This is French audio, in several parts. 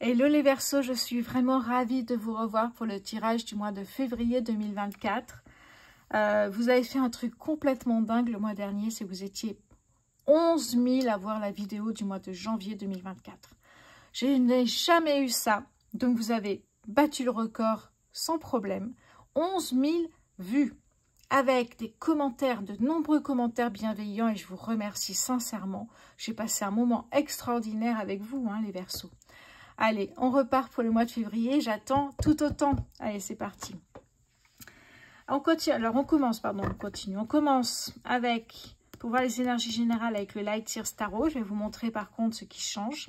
Hello les Verseaux, je suis vraiment ravie de vous revoir pour le tirage du mois de février 2024. Vous avez fait un truc complètement dingue le mois dernier, c'est que vous étiez 11 000 à voir la vidéo du mois de janvier 2024. Je n'ai jamais eu ça, donc vous avez battu le record sans problème. 11 000 vues, avec des commentaires, de nombreux commentaires bienveillants, et je vous remercie sincèrement. J'ai passé un moment extraordinaire avec vous, hein, les Verseaux. Allez, on repart pour le mois de février. J'attends tout autant. Allez, c'est parti. On continue. Alors, on commence avec, pour voir les énergies générales avec le Light Year Tarot. Je vais vous montrer par contre ce qui change.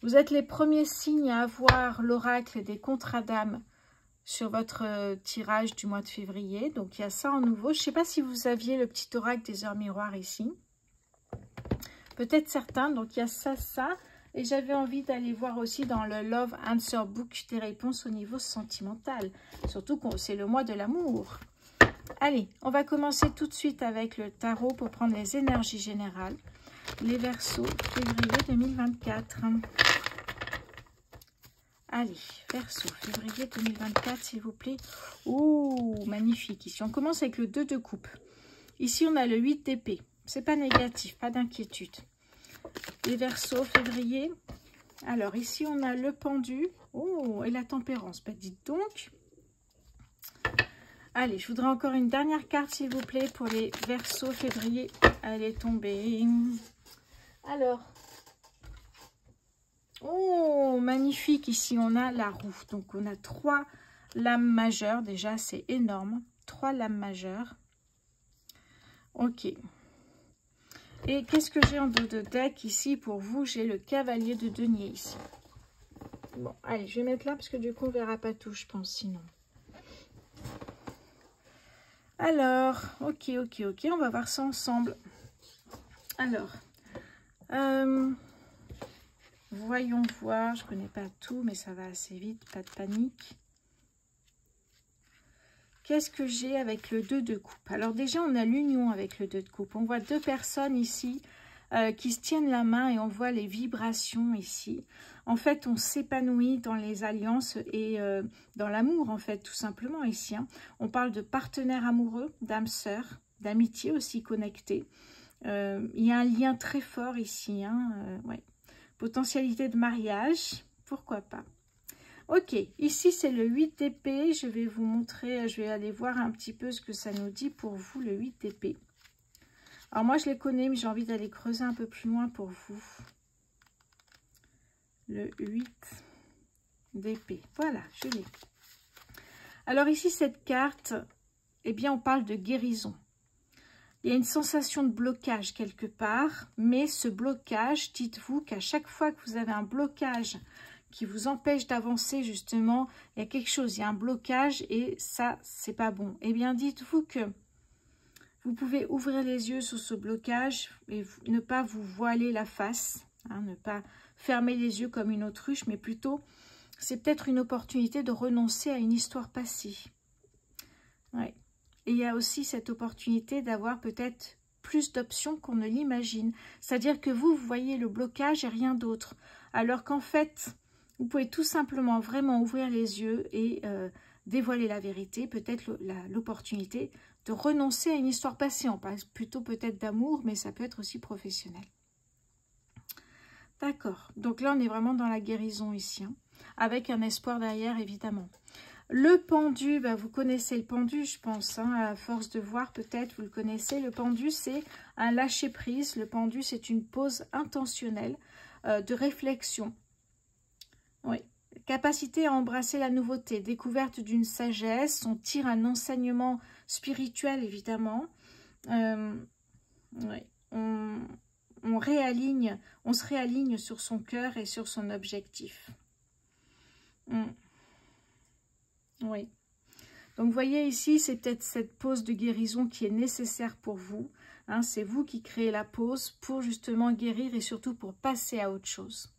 Vous êtes les premiers signes à avoir l'oracle des contrats d'âme sur votre tirage du mois de février. Donc, il y a ça en nouveau. Je ne sais pas si vous aviez le petit oracle des heures miroirs ici. Peut-être certains. Donc, il y a ça. Et j'avais envie d'aller voir aussi dans le Love Answer Book des réponses au niveau sentimental. Surtout que c'est le mois de l'amour. Allez, on va commencer tout de suite avec le tarot pour prendre les énergies générales. Les Verseaux, février 2024. Allez, Verseaux, février 2024, s'il vous plaît. Ouh, magnifique. Ici, on commence avec le 2 de coupe. Ici, on a le 8 d'épée. C'est pas négatif, pas d'inquiétude. Les Verseaux, février. Alors, ici, on a le pendu. Oh, et la tempérance. Bah, dites donc. Allez, je voudrais encore une dernière carte, s'il vous plaît, pour les Verseaux, février. Elle est tombée. Alors. Oh, magnifique. Ici, on a la roue. Donc, on a 3 lames majeures. Déjà, c'est énorme. 3 lames majeures. Ok. Et qu'est-ce que j'ai en dos de deck ici pour vous? J'ai le cavalier de denier ici. Bon, allez, je vais mettre là parce que du coup, on ne verra pas tout, je pense, sinon. Alors, ok, on va voir ça ensemble. Alors, voyons voir, je ne connais pas tout, mais ça va assez vite, pas de panique. Qu'est-ce que j'ai avec le 2 de coupe? Alors déjà, on a l'union avec le 2 de coupe. On voit 2 personnes ici qui se tiennent la main et on voit les vibrations ici. En fait, on s'épanouit dans les alliances et dans l'amour, en fait, tout simplement ici. Hein. On parle de partenaires amoureux, d'âmes sœurs, d'amitié aussi connectée. Il y a un lien très fort ici. Hein, ouais. Potentialité de mariage, pourquoi pas. Ok, ici c'est le 8 d'épée, je vais vous montrer, je vais aller voir un petit peu ce que ça nous dit pour vous, le 8 d'épée. Alors moi je les connais, mais j'ai envie d'aller creuser un peu plus loin pour vous. Le 8 d'épée, voilà, je l'ai. Alors ici cette carte, eh bien on parle de guérison. Il y a une sensation de blocage quelque part, mais ce blocage, dites-vous qu'à chaque fois que vous avez un blocage qui vous empêche d'avancer, justement, il y a quelque chose, il y a un blocage et ça, c'est pas bon. Eh bien, dites-vous que vous pouvez ouvrir les yeux sur ce blocage et ne pas vous voiler la face, hein, ne pas fermer les yeux comme une autruche, mais plutôt, c'est peut-être une opportunité de renoncer à une histoire passée. Ouais. Et il y a aussi cette opportunité d'avoir peut-être plus d'options qu'on ne l'imagine. C'est-à-dire que vous voyez le blocage et rien d'autre. Alors qu'en fait, vous pouvez tout simplement vraiment ouvrir les yeux et dévoiler la vérité, peut-être l'opportunité de renoncer à une histoire passée. On parle plutôt peut-être d'amour, mais ça peut être aussi professionnel. D'accord. Donc là, on est vraiment dans la guérison ici, hein, avec un espoir derrière, évidemment. Le pendu, bah, vous connaissez le pendu, je pense, hein, à force de voir, peut-être, vous le connaissez. Le pendu, c'est un lâcher-prise. Le pendu, c'est une pause intentionnelle de réflexion. Oui, capacité à embrasser la nouveauté, découverte d'une sagesse, on tire un enseignement spirituel évidemment. Oui, on se réaligne sur son cœur et sur son objectif. Oui. Donc vous voyez ici, c'est peut-être cette pause de guérison qui est nécessaire pour vous. Hein, c'est vous qui créez la pause pour justement guérir et surtout pour passer à autre chose.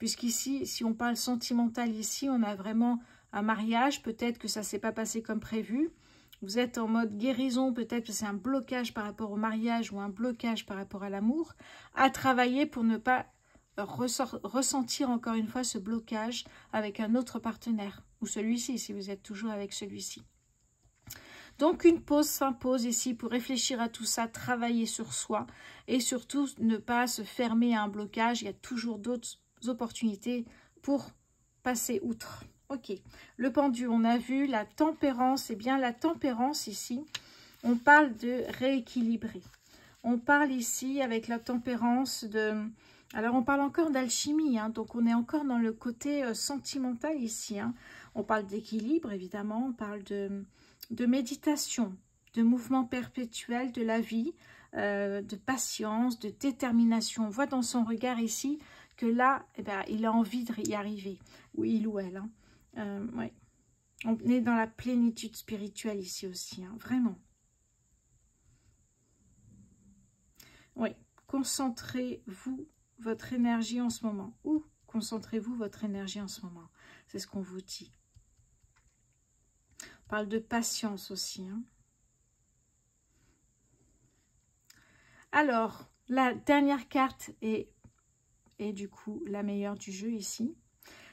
Puisqu'ici, si on parle sentimental ici, on a vraiment un mariage. Peut-être que ça ne s'est pas passé comme prévu. Vous êtes en mode guérison. Peut-être que c'est un blocage par rapport au mariage ou un blocage par rapport à l'amour. À travailler pour ne pas ressentir encore une fois ce blocage avec un autre partenaire, ou celui-ci, si vous êtes toujours avec celui-ci. Donc, une pause s'impose ici pour réfléchir à tout ça, travailler sur soi et surtout ne pas se fermer à un blocage. Il y a toujours d'autres opportunités pour passer outre. Ok, le pendu, on a vu la tempérance. Eh bien, la tempérance ici, on parle de rééquilibrer. On parle ici avec la tempérance de... Alors, on parle encore d'alchimie, hein, donc on est encore dans le côté sentimental ici. Hein. On parle d'équilibre, évidemment, on parle de méditation, de mouvement perpétuel de la vie, de patience, de détermination. On voit dans son regard ici que là, eh ben, il a envie d'y arriver, ou il ou elle. Hein. Ouais. On est dans la plénitude spirituelle ici aussi, hein, vraiment. Oui, concentrez-vous votre énergie en ce moment. Ou concentrez-vous votre énergie en ce moment. C'est ce qu'on vous dit. On parle de patience aussi. Hein. Alors, la dernière carte est du coup la meilleure du jeu ici.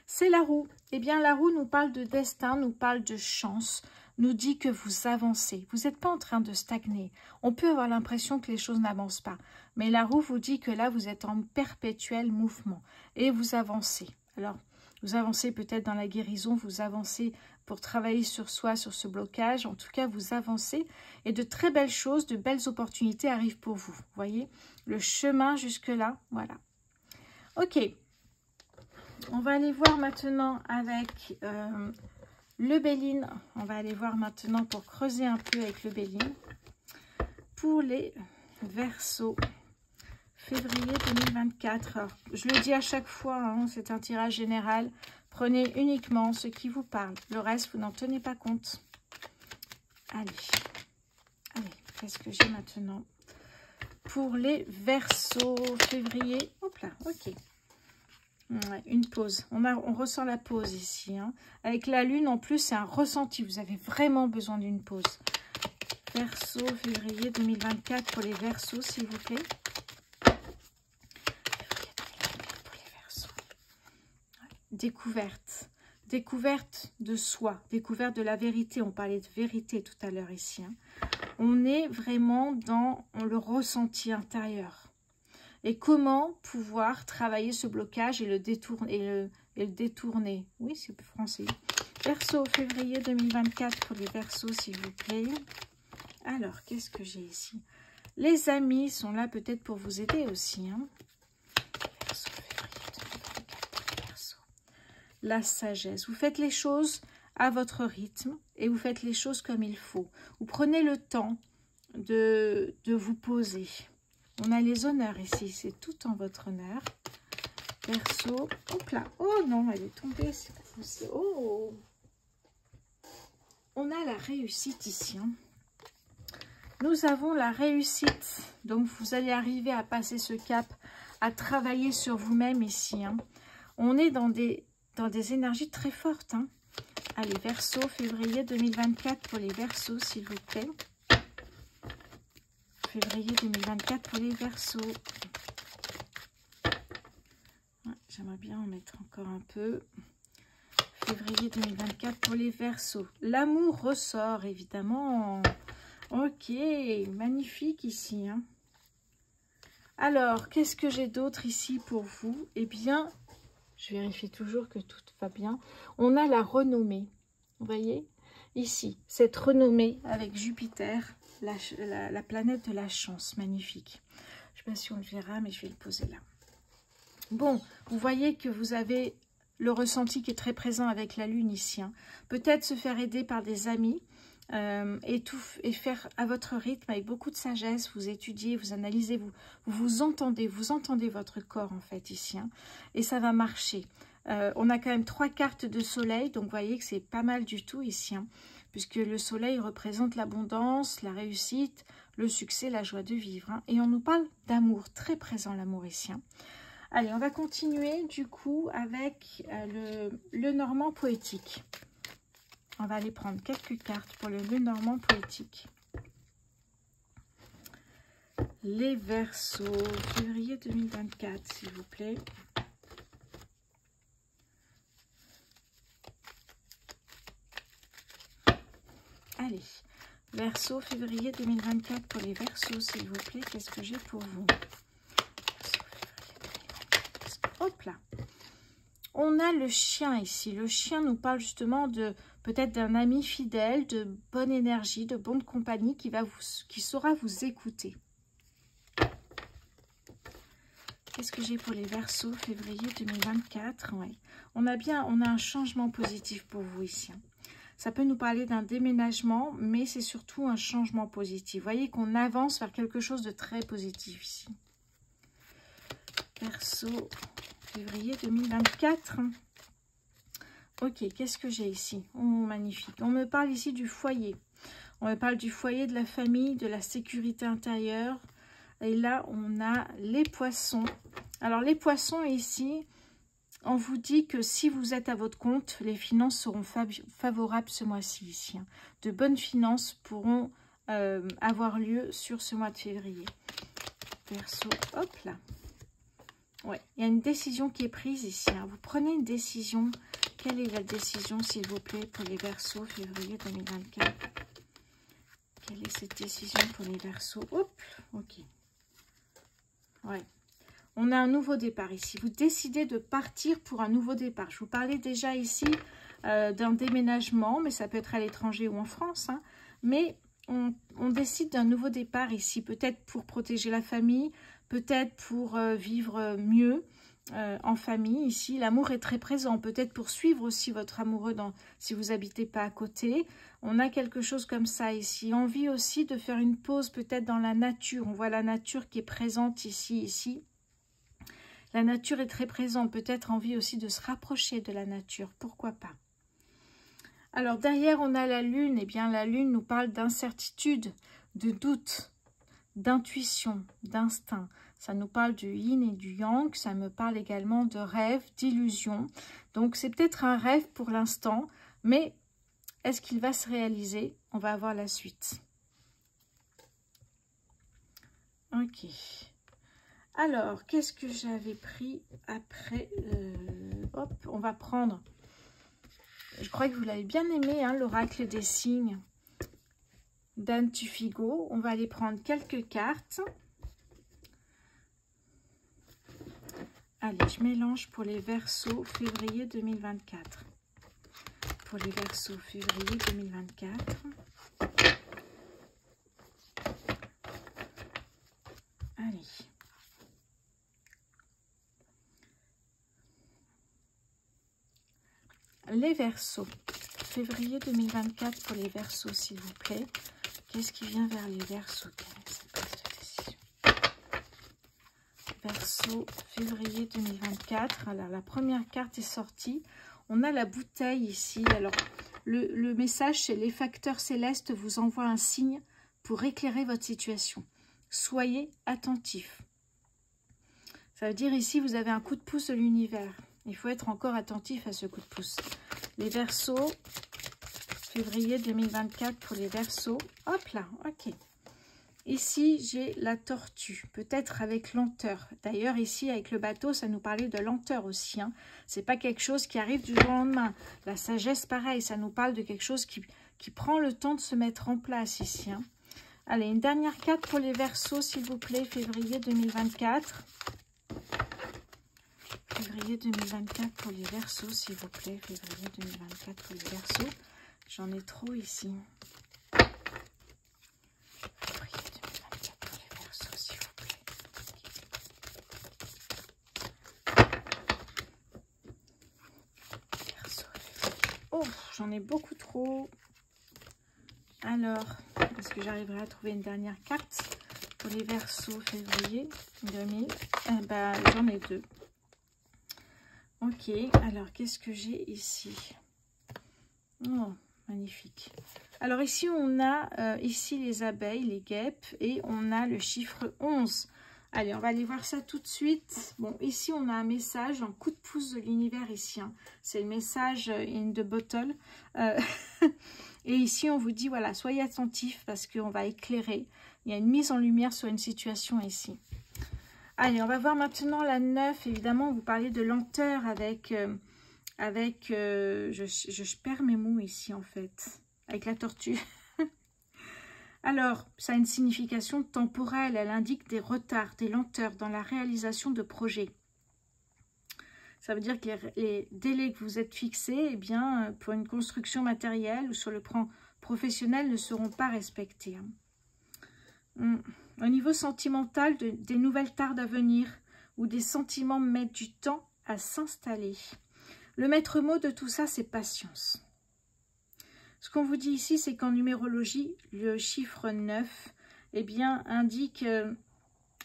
C'est la roue. Eh bien, la roue nous parle de destin, nous parle de chance, nous dit que vous avancez. Vous n'êtes pas en train de stagner. On peut avoir l'impression que les choses n'avancent pas. Mais la roue vous dit que là, vous êtes en perpétuel mouvement et vous avancez. Alors, vous avancez peut-être dans la guérison, vous avancez pour travailler sur soi, sur ce blocage. En tout cas, vous avancez et de très belles choses, de belles opportunités arrivent pour vous. Vous voyez, le chemin jusque-là, voilà. Ok, on va aller voir maintenant avec le Béline. On va aller voir maintenant pour creuser un peu avec le Béline. Pour les Verseaux, février 2024. Alors, je le dis à chaque fois, hein, c'est un tirage général. Prenez uniquement ce qui vous parle. Le reste, vous n'en tenez pas compte. Allez, qu'est-ce que j'ai maintenant? Pour les Verseaux, février. Hop là, ok. Ouais, une pause. On ressent la pause ici. Hein. Avec la lune, en plus, c'est un ressenti. Vous avez vraiment besoin d'une pause. Verseau, février 2024 pour les Verseaux, s'il vous plaît. Pour les Verseaux. Ouais. Découverte. Découverte de soi. Découverte de la vérité. On parlait de vérité tout à l'heure ici. Hein. On est vraiment dans le ressenti intérieur. Et comment pouvoir travailler ce blocage et le détourner. Oui, c'est plus français. Verseau, février 2024 pour les Verseaux, s'il vous plaît. Alors, qu'est-ce que j'ai ici? Les amis sont là peut-être pour vous aider aussi. Hein. Verseau, février 2024 pour les Verseaux. La sagesse. Vous faites les choses à votre rythme et vous faites les choses comme il faut. Vous prenez le temps de vous poser. On a les honneurs ici, c'est tout en votre honneur. Verseau, hop là, oh non, elle est tombée. Oh, on a la réussite ici. Hein. Nous avons la réussite. Donc, vous allez arriver à passer ce cap, à travailler sur vous-même ici. Hein. On est dans des énergies très fortes. Hein. Allez, Verseau, février 2024 pour les Verseaux, s'il vous plaît. Février 2024 pour les Verseaux. Ouais, j'aimerais bien en mettre encore un peu. Février 2024 pour les Verseaux. L'amour ressort, évidemment. Ok, magnifique ici. Hein. Alors, qu'est-ce que j'ai d'autre ici pour vous? Eh bien, je vérifie toujours que tout va bien. On a la renommée. Vous voyez? Ici, cette renommée avec Jupiter. La planète de la chance, magnifique. Je ne sais pas si on le verra, mais je vais le poser là. Bon, vous voyez que vous avez le ressenti qui est très présent avec la lune ici. Hein. Peut-être se faire aider par des amis et faire à votre rythme avec beaucoup de sagesse. Vous étudiez, vous analysez, vous entendez votre corps en fait ici. Hein, et ça va marcher. On a quand même 3 cartes de soleil, donc vous voyez que c'est pas mal du tout ici. Hein. Puisque le soleil représente l'abondance, la réussite, le succès, la joie de vivre. Hein. Et on nous parle d'amour, très présent l'amour ici. Hein. Allez, on va continuer du coup avec le Normand poétique. On va aller prendre quelques cartes pour le Normand poétique. Les Verseaux, février 2024, s'il vous plaît. Allez, Verseau, février 2024 pour les Verseaux, s'il vous plaît. Qu'est-ce que j'ai pour vous? Hop là. On a le chien ici. Le chien nous parle justement de peut-être d'un ami fidèle, de bonne énergie, de bonne compagnie qui saura vous écouter. Qu'est-ce que j'ai pour les Verseaux, février 2024? Ouais. On a un changement positif pour vous ici. Ça peut nous parler d'un déménagement, mais c'est surtout un changement positif. Vous voyez qu'on avance vers quelque chose de très positif ici. Verseau, février 2024. Ok, qu'est-ce que j'ai ici? Oh, magnifique. On me parle ici du foyer. On me parle du foyer, de la famille, de la sécurité intérieure. Et là, on a les poissons. Alors, les poissons ici, on vous dit que si vous êtes à votre compte, les finances seront favorables ce mois-ci ici. De bonnes finances pourront avoir lieu sur ce mois de février. Verseau, hop là. Ouais, il y a une décision qui est prise ici. Vous prenez une décision. Quelle est la décision, s'il vous plaît, pour les Verseaux, février 2024? Quelle est cette décision pour les Verseaux? Hop, ok. Ouais. On a un nouveau départ ici. Vous décidez de partir pour un nouveau départ. Je vous parlais déjà ici d'un déménagement, mais ça peut être à l'étranger ou en France. Hein. Mais on décide d'un nouveau départ ici. Peut-être pour protéger la famille, peut-être pour vivre mieux en famille. Ici, l'amour est très présent. Peut-être pour suivre aussi votre amoureux si vous n'habitez pas à côté. On a quelque chose comme ça ici. Envie aussi de faire une pause peut-être dans la nature. On voit la nature qui est présente ici. La nature est très présente. Peut-être envie aussi de se rapprocher de la nature. Pourquoi pas? Alors, derrière, on a la lune. Eh bien, la lune nous parle d'incertitude, de doute, d'intuition, d'instinct. Ça nous parle du yin et du yang. Ça me parle également de rêve, d'illusion. Donc, c'est peut-être un rêve pour l'instant, mais est-ce qu'il va se réaliser? On va voir la suite. Ok. Alors, qu'est-ce que j'avais pris après? Hop, on va prendre... Je crois que vous l'avez bien aimé, hein, l'oracle des signes d'Anne Tufigo. On va aller prendre quelques cartes. Allez, je mélange pour les Verseaux, février 2024. Pour les Verseaux, février 2024. Allez. Les Verseaux, février 2024 pour les Verseaux, s'il vous plaît. Qu'est-ce qui vient vers les Verseaux? Verseau, février 2024. Alors, la première carte est sortie. On a la bouteille ici. Alors, le message, c'est les facteurs célestes vous envoient un signe pour éclairer votre situation. Soyez attentifs. Ça veut dire ici, vous avez un coup de pouce de l'univers. Il faut être encore attentif à ce coup de pouce. Les Verseaux, février 2024 pour les Verseaux. Hop là, ok. Ici, j'ai la tortue, peut-être avec lenteur. D'ailleurs, ici, avec le bateau, ça nous parlait de lenteur aussi. Hein. Ce n'est pas quelque chose qui arrive du jour au lendemain. La sagesse, pareil, ça nous parle de quelque chose qui prend le temps de se mettre en place ici. Hein. Allez, une dernière carte pour les Verseaux, s'il vous plaît, février 2024. Février 2024 pour les Verseaux, s'il vous plaît. Février 2024 pour les Verseaux. J'en ai trop ici. Février 2024 pour les Verseaux, s'il vous plaît. Verseaux, février. Oh, j'en ai beaucoup trop. Alors, est-ce que j'arriverai à trouver une dernière carte pour les Verseaux, février 2000? J'en ai deux. Ok, alors qu'est-ce que j'ai ici? Oh, magnifique. Alors ici, on a ici les abeilles, les guêpes, et on a le chiffre 11. Allez, on va aller voir ça tout de suite. Bon, ici, on a un message, un coup de pouce de l'univers ici. Hein. C'est le message in the bottle. Et ici, on vous dit, voilà, soyez attentifs parce qu'on va éclairer. Il y a une mise en lumière sur une situation ici. Allez, on va voir maintenant la 9. Évidemment, vous parlez de lenteur avec... je perds mes mots ici, en fait. Avec la tortue. Alors, ça a une signification temporelle. Elle indique des retards, des lenteurs dans la réalisation de projets. Ça veut dire que les délais que vous êtes fixés, eh bien, pour une construction matérielle ou sur le plan professionnel, ne seront pas respectés. Au niveau sentimental, des nouvelles tardent à venir ou des sentiments mettent du temps à s'installer. Le maître mot de tout ça, c'est patience. Ce qu'on vous dit ici, c'est qu'en numérologie, le chiffre 9 eh bien, indique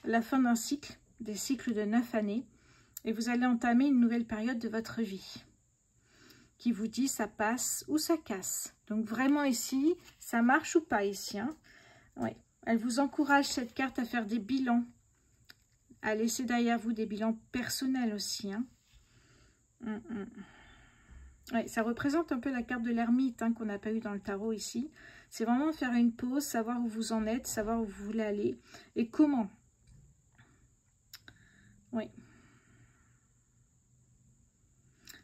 la fin d'un cycle, des cycles de 9 années, et vous allez entamer une nouvelle période de votre vie qui vous dit ça passe ou ça casse. Donc vraiment ici, ça marche ou pas ici. Hein. Ouais. Elle vous encourage, cette carte, à faire des bilans, à laisser derrière vous des bilans personnels aussi. Hein. Ouais, ça représente un peu la carte de l'ermite hein, qu'on n'a pas eu dans le tarot ici. C'est vraiment faire une pause, savoir où vous en êtes, savoir où vous voulez aller et comment. Oui.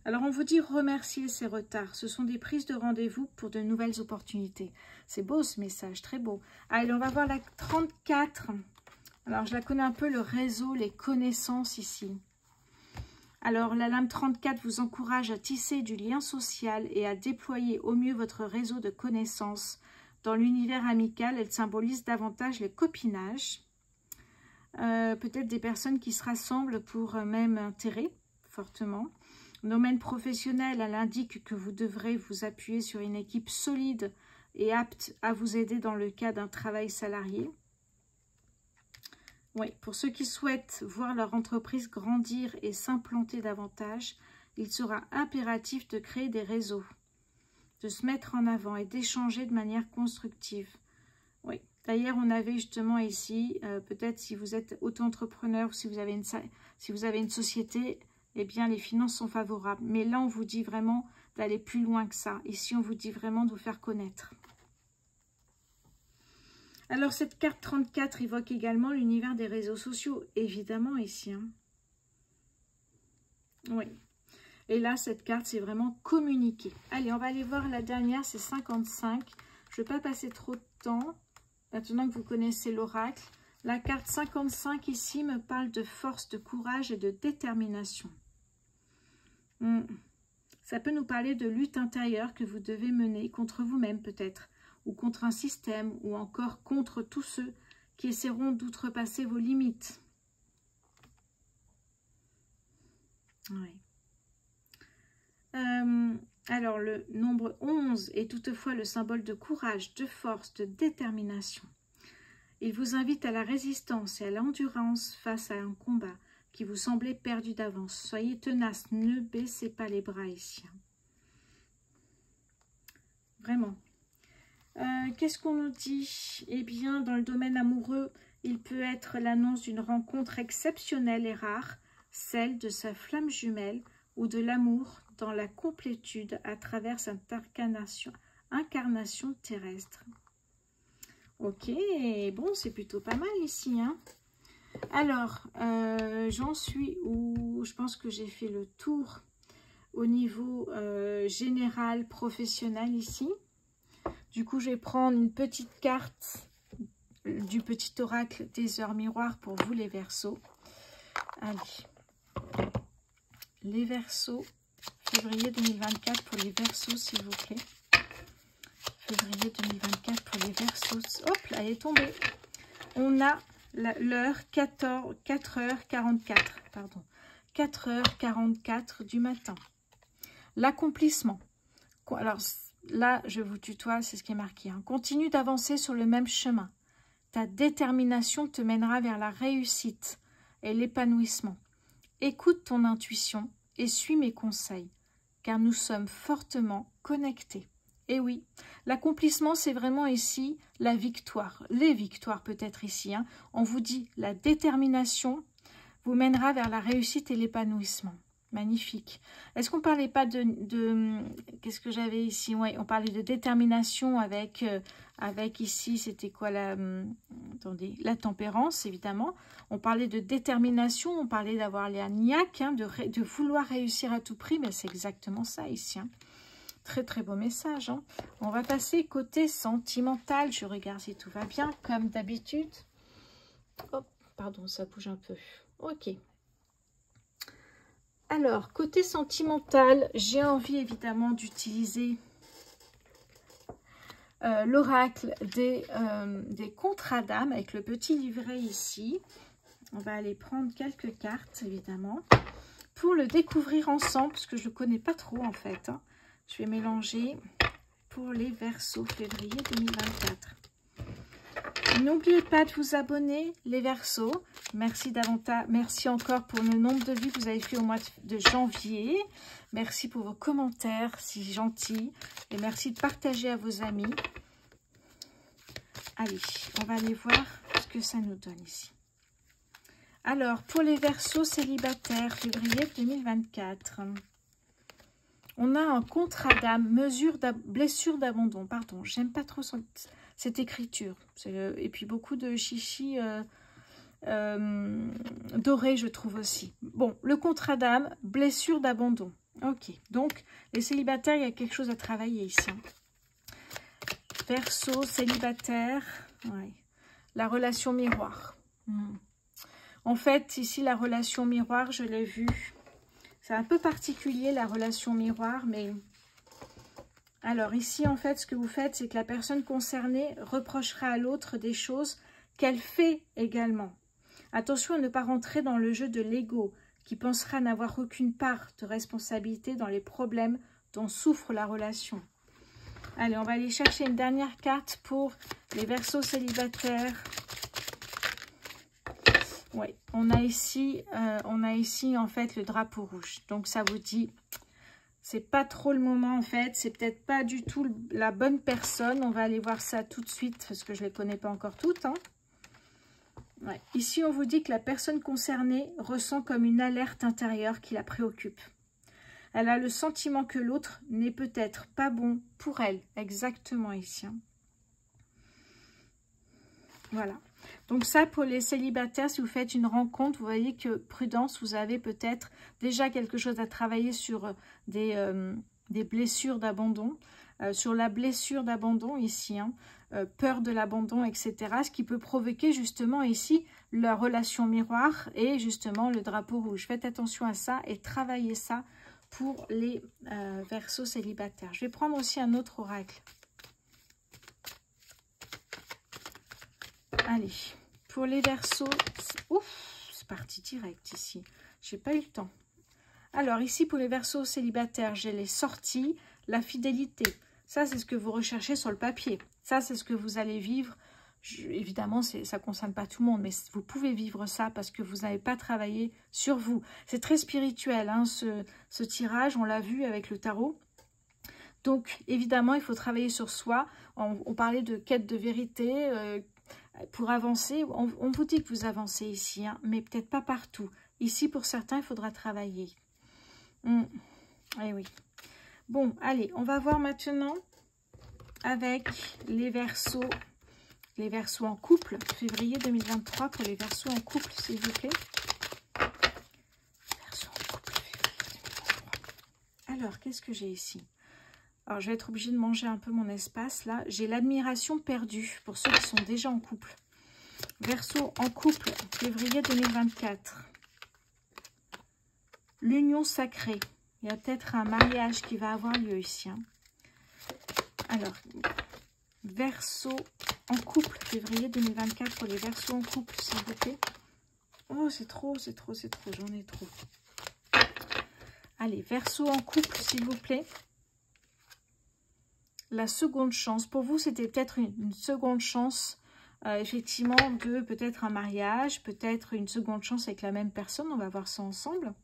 Alors, on vous dit remercier ces retards. Ce sont des prises de rendez-vous pour de nouvelles opportunités. C'est beau ce message, très beau. Allez, on va voir la 34. Alors, je la connais un peu, le réseau, les connaissances ici. Alors, la lame 34 vous encourage à tisser du lien social et à déployer au mieux votre réseau de connaissances. Dans l'univers amical, elle symbolise davantage le copinage. Peut-être des personnes qui se rassemblent pour même intérêt, fortement. Domaine professionnel, elle indique que vous devrez vous appuyer sur une équipe solide et apte à vous aider dans le cas d'un travail salarié. Oui, pour ceux qui souhaitent voir leur entreprise grandir et s'implanter davantage, il sera impératif de créer des réseaux, de se mettre en avant et d'échanger de manière constructive. Oui, d'ailleurs, on avait justement ici, peut-être si vous êtes auto-entrepreneur ou si vous avez une société, eh bien, les finances sont favorables. Mais là, on vous dit vraiment d'aller plus loin que ça. Ici, on vous dit vraiment de vous faire connaître. Alors, cette carte 34 évoque également l'univers des réseaux sociaux, évidemment, ici. Hein. Oui. Et là, cette carte, c'est vraiment communiquer. Allez, on va aller voir la dernière, c'est 55. Je ne vais pas passer trop de temps, maintenant que vous connaissez l'oracle. La carte 55, ici, me parle de force, de courage et de détermination. Ça peut nous parler de lutte intérieure que vous devez mener contre vous-même, peut-être, ou contre un système, ou encore contre tous ceux qui essaieront d'outrepasser vos limites. Oui. Alors, le nombre 11 est toutefois le symbole de courage, de force, de détermination. Il vous invite à la résistance et à l'endurance face à un combat qui vous semblait perdu d'avance. Soyez tenace, ne baissez pas les bras ici. Vraiment. Qu'est-ce qu'on nous dit? Eh bien, dans le domaine amoureux, il peut être l'annonce d'une rencontre exceptionnelle et rare, celle de sa flamme jumelle ou de l'amour dans la complétude à travers cette incarnation terrestre. Ok, bon, c'est plutôt pas mal ici. Hein. Alors, j'en suis où je pense que j'ai fait le tour au niveau général, professionnel ici. Du coup, je vais prendre une petite carte du petit oracle des heures miroirs pour vous les Verseaux. Allez, les Verseaux, février 2024 pour les Verseaux, s'il vous plaît. Février 2024 pour les Verseaux. Hop là, elle est tombée. On a l'heure 4h44, pardon. 4h44 du matin. L'accomplissement. Alors, là, je vous tutoie, c'est ce qui est marqué. Hein. Continue d'avancer sur le même chemin. Ta détermination te mènera vers la réussite et l'épanouissement. Écoute ton intuition et suis mes conseils, car nous sommes fortement connectés. Et oui, l'accomplissement, c'est vraiment ici la victoire. Les victoires peut-être ici. Hein. On vous dit la détermination vous mènera vers la réussite et l'épanouissement. Magnifique. Est-ce qu'on ne parlait pas de qu'est-ce que j'avais ici? Oui, on parlait de détermination avec ici, c'était quoi attendez, la tempérance, évidemment. On parlait de détermination, on parlait d'avoir les niaques, hein, de vouloir réussir à tout prix, mais c'est exactement ça ici. Hein. Très très beau message. Hein. On va passer côté sentimental. Je regarde si tout va bien, comme d'habitude. Hop, pardon, ça bouge un peu. Ok. Alors, côté sentimental, j'ai envie évidemment d'utiliser l'oracle des contrats d'âme avec le petit livret ici. On va aller prendre quelques cartes, évidemment, pour le découvrir ensemble, parce que je ne le connais pas trop en fait. Hein. Je vais mélanger pour les Verseaux février 2024. N'oubliez pas de vous abonner, les Verseaux. Merci davantage, merci encore pour le nombre de vues que vous avez fait au mois de janvier. Merci pour vos commentaires, si gentils. Et merci de partager à vos amis. Allez, on va aller voir ce que ça nous donne ici. Alors, pour les Verseaux célibataires, février 2024, on a un contrat d'âme, blessure d'abandon. Pardon, j'aime pas trop cette écriture. Et puis beaucoup de chichi doré, je trouve aussi. Bon, le contrat d'âme, blessure d'abandon. Ok, donc les célibataires, il y a quelque chose à travailler ici. Verseau, célibataire, ouais. La relation miroir. En fait, ici, la relation miroir, je l'ai vue. C'est un peu particulier, la relation miroir, mais... Alors, ici, en fait, ce que vous faites, c'est que la personne concernée reprochera à l'autre des choses qu'elle fait également. Attention à ne pas rentrer dans le jeu de l'ego, qui pensera n'avoir aucune part de responsabilité dans les problèmes dont souffre la relation. Allez, on va aller chercher une dernière carte pour les Verseaux célibataires. Oui, on a ici en fait le drapeau rouge. Donc ça vous dit, c'est pas trop le moment en fait, c'est peut-être pas du tout la bonne personne. On va aller voir ça tout de suite parce que je les connais pas encore toutes. Hein. Ouais. Ici, on vous dit que la personne concernée ressent comme une alerte intérieure qui la préoccupe. Elle a le sentiment que l'autre n'est peut-être pas bon pour elle. Exactement ici. Hein. Voilà. Donc ça, pour les célibataires, si vous faites une rencontre, vous voyez que prudence, vous avez peut-être déjà quelque chose à travailler sur des blessures d'abandon. Sur la blessure d'abandon ici, hein, peur de l'abandon, etc. Ce qui peut provoquer justement ici la relation miroir et justement le drapeau rouge. Faites attention à ça et travaillez ça pour les Verseaux célibataires. Je vais prendre aussi un autre oracle. Allez, pour les Verseaux, ouf, c'est parti direct ici. J'ai pas eu le temps. Alors ici, pour les Verseaux célibataires, j'ai les sorties, la fidélité. Ça, c'est ce que vous recherchez sur le papier. Ça, c'est ce que vous allez vivre. Évidemment, ça ne concerne pas tout le monde, mais vous pouvez vivre ça parce que vous n'avez pas travaillé sur vous. C'est très spirituel, hein, ce tirage, on l'a vu avec le tarot. Donc, évidemment, il faut travailler sur soi. On parlait de quête de vérité. Pour avancer, on vous dit que vous avancez ici, hein, mais peut-être pas partout. Ici, pour certains, il faudra travailler. Eh oui. Bon, allez, on va voir maintenant avec les Verseaux en couple, février 2023 pour les Verseaux en couple, s'il vous plaît. Verseaux en couple, février 2023. Alors, qu'est-ce que j'ai ici? Alors, je vais être obligée de manger un peu mon espace, là. J'ai l'admiration perdue pour ceux qui sont déjà en couple. Verseaux en couple, février 2024. L'union sacrée. Il y a peut-être un mariage qui va avoir lieu ici. Hein. Alors, Verseaux en couple, février 2024 pour les Verseaux en couple, s'il vous plaît. Oh, c'est trop, j'en ai trop. Allez, Verseaux en couple, s'il vous plaît. La seconde chance. Pour vous, c'était peut-être une seconde chance, effectivement, de peut-être un mariage, peut-être une seconde chance avec la même personne. On va voir ça ensemble.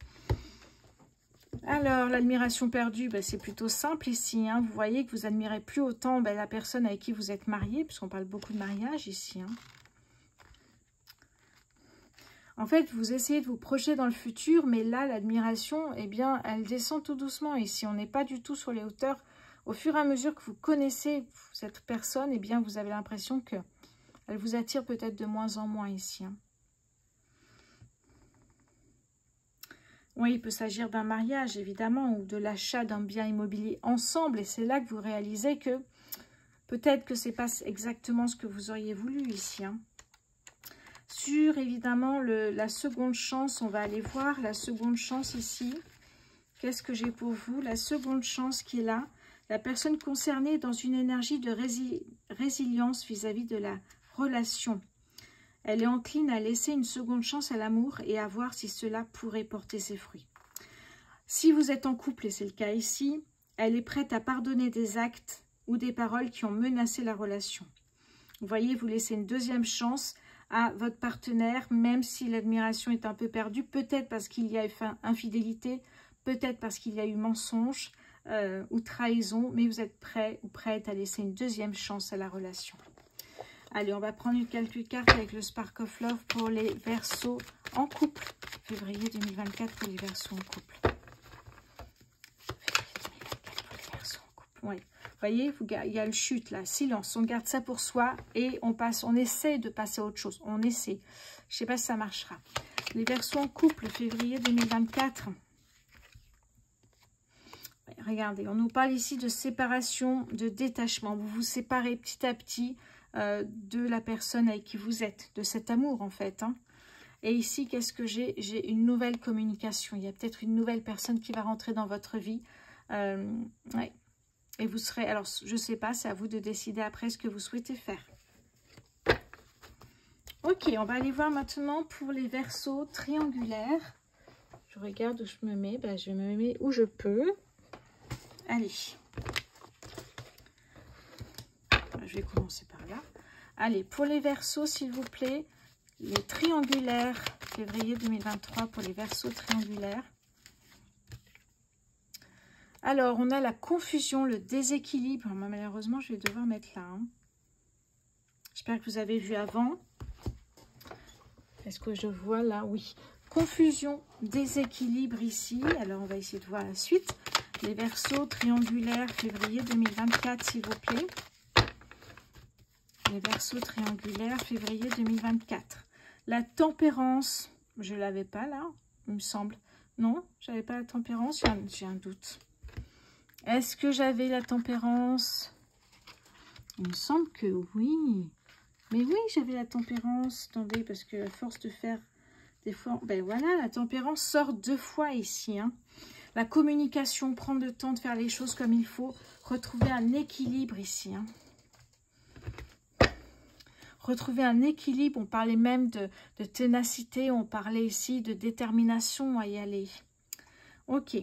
Alors, l'admiration perdue, ben, c'est plutôt simple ici. Hein. Vous voyez que vous admirez plus autant la personne avec qui vous êtes marié, puisqu'on parle beaucoup de mariage ici. Hein. En fait, vous essayez de vous projeter dans le futur, mais là, l'admiration, eh bien, elle descend tout doucement ici. On n'est pas du tout sur les hauteurs. Au fur et à mesure que vous connaissez cette personne, eh bien, vous avez l'impression qu'elle vous attire peut-être de moins en moins ici. Hein. Oui, il peut s'agir d'un mariage, évidemment, ou de l'achat d'un bien immobilier ensemble. Et c'est là que vous réalisez que peut-être que ce n'est pas exactement ce que vous auriez voulu ici. Hein. Sur, évidemment, la seconde chance, on va aller voir la seconde chance ici. Qu'est-ce que j'ai pour vous? La seconde chance qui est là. La personne concernée est dans une énergie de résilience vis-à-vis de la relation. Elle est encline à laisser une seconde chance à l'amour et à voir si cela pourrait porter ses fruits. Si vous êtes en couple, et c'est le cas ici, elle est prête à pardonner des actes ou des paroles qui ont menacé la relation. Vous voyez, vous laissez une deuxième chance à votre partenaire, même si l'admiration est un peu perdue, peut-être parce qu'il y a eu infidélité, peut-être parce qu'il y a eu mensonge ou trahison, mais vous êtes prêt ou prête à laisser une deuxième chance à la relation. Allez, on va prendre quelques cartes avec le Spark of Love pour les Verseaux en couple. Février 2024 pour les Verseaux en couple. Février 2024 pour les Verseaux en couple. Oui. Vous voyez, il y a le chute là, silence. On garde ça pour soi et on essaie de passer à autre chose. On essaie. Je ne sais pas si ça marchera. Les Verseaux en couple, février 2024. Regardez, on nous parle ici de séparation, de détachement. Vous vous séparez petit à petit de la personne avec qui vous êtes, de cet amour en fait. Hein. Et ici, qu'est-ce que j'ai? J'ai une nouvelle communication. Il y a peut-être une nouvelle personne qui va rentrer dans votre vie. Ouais. Et vous serez, alors je ne sais pas, c'est à vous de décider après ce que vous souhaitez faire. Ok, on va aller voir maintenant pour les Verseaux triangulaires. Je regarde où je me mets. Ben, je me mets où je peux. Allez. Je vais commencer par là. Allez, pour les Verseaux, s'il vous plaît, les triangulaires, février 2023 pour les Verseaux triangulaires. Alors, on a la confusion, le déséquilibre. Moi, malheureusement, je vais devoir mettre là. Hein. J'espère que vous avez vu avant. Est-ce que je vois là? Oui. Confusion, déséquilibre ici. Alors, on va essayer de voir la suite. Les Verseaux triangulaires, février 2024, s'il vous plaît. Les Verseaux triangulaires, février 2024. La tempérance, je ne l'avais pas là, il me semble. Non, je n'avais pas la tempérance, j'ai un doute. Est-ce que j'avais la tempérance? Il me semble que oui. Mais oui, j'avais la tempérance. Attendez, parce que à force de faire des fois... Ben voilà, la tempérance sort 2 fois ici. Hein. La communication, prendre le temps de faire les choses comme il faut. Retrouver un équilibre ici. Hein. Retrouver un équilibre. On parlait même de ténacité. On parlait ici de détermination à y aller. Ok.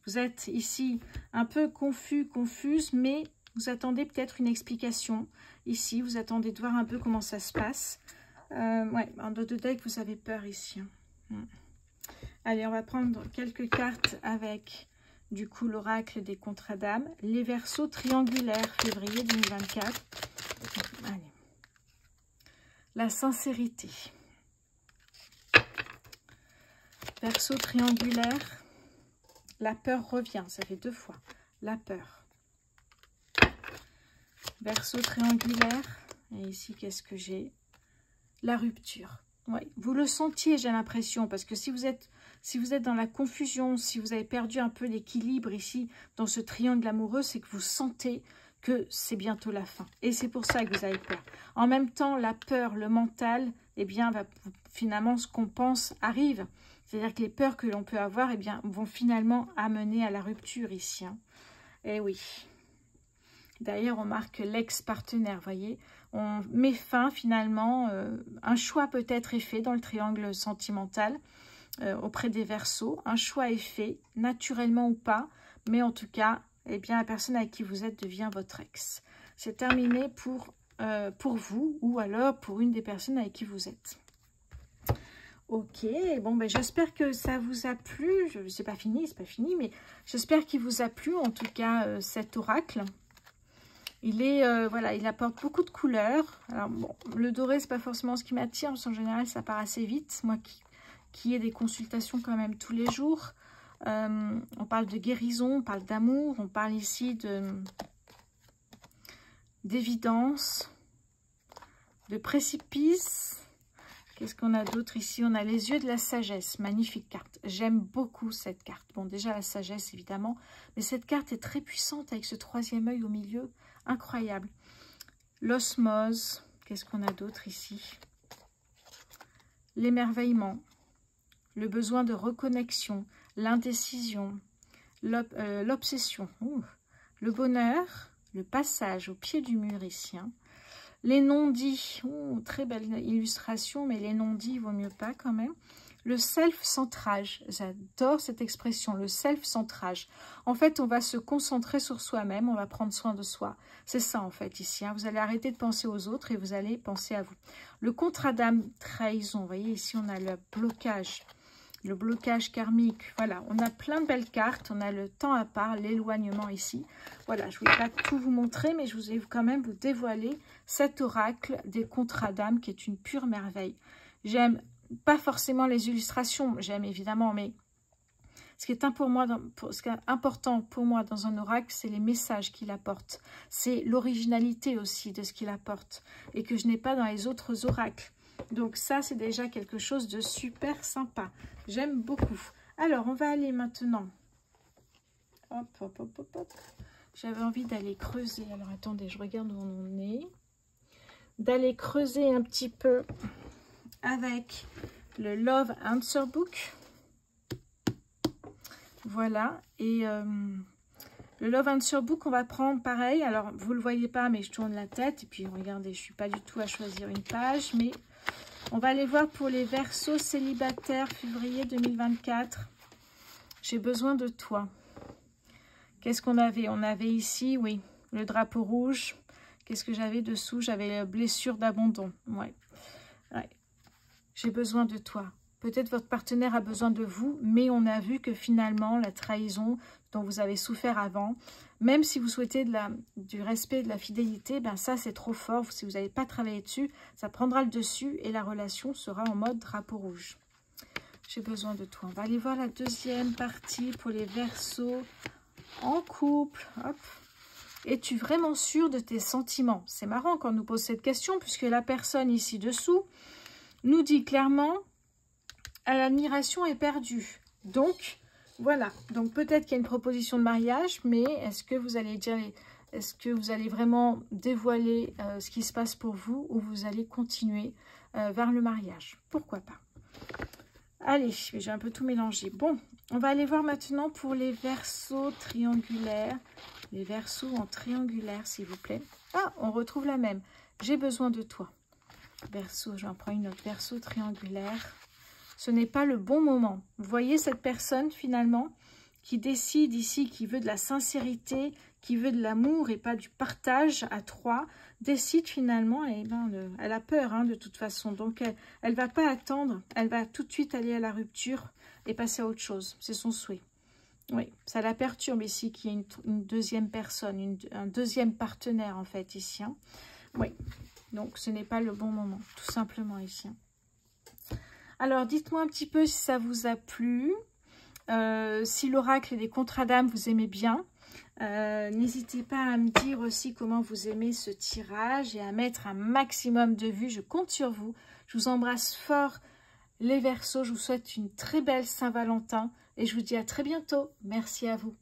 Vous êtes ici un peu confus, confuse, mais vous attendez peut-être une explication. Ici, vous attendez de voir un peu comment ça se passe. Ouais, en dos de deck, vous avez peur ici. Allez, on va prendre quelques cartes avec, du coup, l'oracle des contrats d'âme. Les Verseaux triangulaires, février 2024. Allez. La sincérité. Verseau triangulaire. La peur revient, ça fait 2 fois. La peur. Verseau triangulaire. Et ici, qu'est-ce que j'ai? La rupture. Ouais, vous le sentiez, j'ai l'impression, parce que si vous êtes dans la confusion, si vous avez perdu un peu l'équilibre ici, dans ce triangle amoureux, c'est que vous sentez que c'est bientôt la fin. Et c'est pour ça que vous avez peur. En même temps, la peur, le mental, eh bien, finalement, ce qu'on pense arrive. C'est-à-dire que les peurs que l'on peut avoir, eh bien, vont finalement amener à la rupture ici. Hein. Eh oui. D'ailleurs, on marque l'ex-partenaire, voyez. On met fin finalement, un choix peut-être est fait dans le triangle sentimental auprès des Verseaux. Un choix est fait, naturellement ou pas, mais en tout cas, eh bien, la personne avec qui vous êtes devient votre ex. C'est terminé pour vous ou alors pour une des personnes avec qui vous êtes. Ok, bon, ben, j'espère que ça vous a plu. C'est pas fini, mais j'espère qu'il vous a plu, en tout cas, cet oracle. Il est, voilà, il apporte beaucoup de couleurs. Alors, bon, le doré, c'est pas forcément ce qui m'attire, parce qu'en général, ça part assez vite. Moi qui ai des consultations quand même tous les jours. On parle de guérison, on parle d'amour, on parle ici d'évidence, de précipice. Qu'est-ce qu'on a d'autre ici? On a les yeux de la sagesse. Magnifique carte. J'aime beaucoup cette carte. Bon, déjà la sagesse, évidemment. Mais cette carte est très puissante avec ce troisième œil au milieu. Incroyable. L'osmose. Qu'est-ce qu'on a d'autre ici? L'émerveillement. Le besoin de reconnexion. L'indécision. L'obsession. Le bonheur. Le passage au pied du mur ici. Hein. Les non-dits, très belle illustration, mais les non-dits, il vaut mieux pas quand même. Le self-centrage, j'adore cette expression, le self-centrage. En fait, on va se concentrer sur soi-même, on va prendre soin de soi. C'est ça en fait ici, hein. Vous allez arrêter de penser aux autres et vous allez penser à vous. Le contrat d'âme, trahison, vous voyez ici on a le blocage karmique. Voilà, on a plein de belles cartes, on a le temps à part, l'éloignement ici. Voilà, je ne voulais pas tout vous montrer, mais je voulais quand même vous dévoiler cet oracle des contrats d'âme qui est une pure merveille. J'aime pas forcément les illustrations, j'aime évidemment, mais ce qui est important pour moi dans un oracle, c'est les messages qu'il apporte. C'est l'originalité aussi de ce qu'il apporte et que je n'ai pas dans les autres oracles. Donc ça, c'est déjà quelque chose de super sympa. J'aime beaucoup. Alors, on va aller maintenant. Hop, hop, hop, hop, hop. J'avais envie d'aller creuser. Alors, attendez, je regarde où on est. D'aller creuser un petit peu avec le Love Answer Book. Voilà. Et le Love Answer Book, on va prendre pareil. Alors, vous ne le voyez pas, mais je tourne la tête. Et puis, regardez, je ne suis pas du tout à choisir une page, mais... On va aller voir pour les Verseaux célibataires, février 2024. J'ai besoin de toi. Qu'est-ce qu'on avait? On avait ici, oui, le drapeau rouge. Qu'est-ce que j'avais dessous? J'avais blessure d'abandon. Ouais. J'ai besoin de toi. Peut-être votre partenaire a besoin de vous, mais on a vu que finalement, la trahison dont vous avez souffert avant, même si vous souhaitez du respect, de la fidélité, ben ça c'est trop fort. Si vous n'avez pas travaillé dessus, ça prendra le dessus et la relation sera en mode drapeau rouge. J'ai besoin de toi. On va aller voir la deuxième partie pour les Verseaux en couple. Hop. Es-tu vraiment sûr de tes sentiments? C'est marrant quand on nous pose cette question, puisque la personne ici dessous nous dit clairement « l'admiration est perdue ». Donc, voilà. Donc, peut-être qu'il y a une proposition de mariage, mais est-ce que vous allez dire, est-ce que vous allez vraiment dévoiler ce qui se passe pour vous ou vous allez continuer vers le mariage? Pourquoi pas? Allez, j'ai un peu tout mélangé. Bon, on va aller voir maintenant pour les Verseaux triangulaires. Les Verseaux en triangulaire, s'il vous plaît. Ah, on retrouve la même. J'ai besoin de toi. Verseau, j'en prends une autre. Verseau triangulaire. Ce n'est pas le bon moment. Vous voyez cette personne finalement qui décide ici, qui veut de la sincérité, qui veut de l'amour et pas du partage à trois, décide finalement, et elle a peur hein, de toute façon. Donc elle ne va pas attendre, elle va tout de suite aller à la rupture et passer à autre chose. C'est son souhait. Oui, ça la perturbe ici qu'il y ait une deuxième personne, un deuxième partenaire en fait ici. Hein. Oui, donc ce n'est pas le bon moment, tout simplement ici. Alors, dites-moi un petit peu si ça vous a plu, si l'oracle des contrats d'âme vous aimez bien. N'hésitez pas à me dire aussi comment vous aimez ce tirage et à mettre un maximum de vues. Je compte sur vous. Je vous embrasse fort les Verseaux. Je vous souhaite une très belle Saint-Valentin et je vous dis à très bientôt. Merci à vous.